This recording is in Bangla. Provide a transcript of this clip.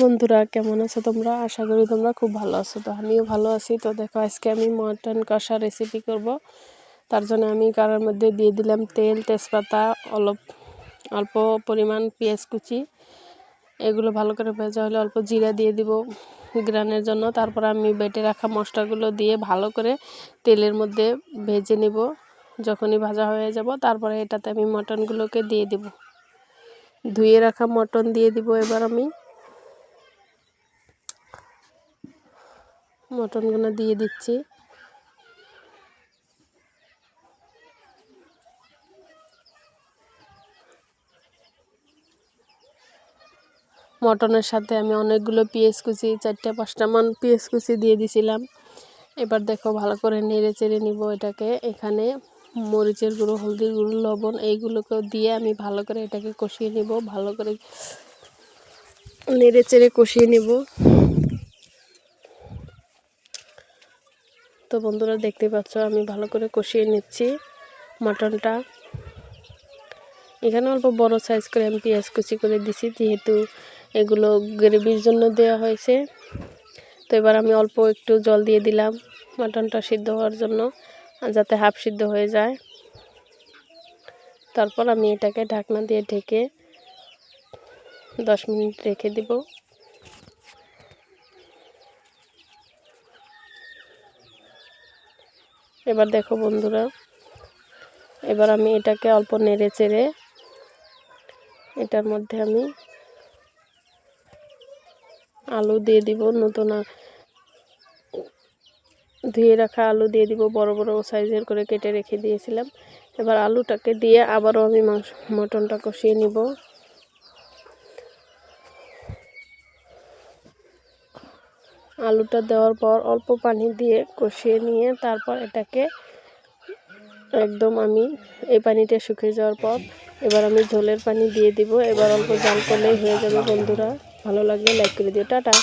বন্ধুরা, কেমন আছো তোমরা? আশা করি তোমরা খুব ভালো আছো। তো আমিও ভালো আছি। তো দেখো, আজকে আমি মটন কষা রেসিপি করব। তার জন্য আমি কড়াইয়ের মধ্যে দিয়ে দিলাম তেল, তেজপাতা, অল্প পরিমাণ পেঁয়াজ কুচি। এগুলো ভালো করে ভাজা হলে অল্প জিরা দিয়ে দিব গ্রানের জন্য। তারপর আমি বেটে রাখা মশলাগুলো দিয়ে ভালো করে তেলের মধ্যে ভেজে নিব। যখনই ভাজা হয়ে যাব, তারপরে এটাতে আমি মটনগুলোকে দিয়ে দিব। ধুয়ে রাখা মটন দিয়ে দিব। এবার আমি মটনগুলো দিয়ে দিচ্ছি। মটনের সাথে আমি অনেকগুলো পেঁয়াজ কুচি, 4-5টা মান পেঁয়াজ কুচি দিয়ে দিছিলাম। এবার দেখো, ভালো করে নেড়ে চেড়ে নিব এটাকে। এখানে মরিচের গুঁড়ো, হলদির গুঁড়ো, লবণ এইগুলোকেও দিয়ে আমি ভালো করে এটাকে কষিয়ে নিব। ভালো করে নেড়ে চেড়ে কষিয়ে নিব। তো বন্ধুরা, দেখতে পাচ্ছ আমি ভালো করে কষিয়ে নিচ্ছি মটনটা। এখানে অল্প বড় সাইজ করে আমি পেঁয়াজ কুচি করে দিছি, যেহেতু এগুলো গ্রেভির জন্য দেওয়া হয়েছে। তো এবার আমি অল্প একটু জল দিয়ে দিলাম মটনটা সিদ্ধ হওয়ার জন্য, যাতে হাফ সিদ্ধ হয়ে যায়। তারপর আমি এটাকে ঢাকনা দিয়ে ঢেকে 10 মিনিট রেখে দিব। এবার দেখো বন্ধুরা, এবার আমি এটাকে অল্প নেড়ে চেড়ে এটার মধ্যে আমি আলু দিয়ে দিব। নতুন ধুয়ে রাখা আলু দিয়ে দিব, বড় বড় সাইজের করে কেটে রেখে দিয়েছিলাম। এবার আলুটাকে দিয়ে আবারও আমি মটনটা কষিয়ে নিব। আলুটা দেওয়ার পর অল্প পানি দিয়ে কষিয়ে নিয়ে তারপর এটাকে একদম এই পানিটা শুকিয়ে যাওয়ার পর এবার আমি ঝোলের পানি দিয়ে দিব। এবার অল্প জাল করলেই হয়ে যাবে বন্ধুরা। ভালো লাগলে লাইক করে দিও। টাটা।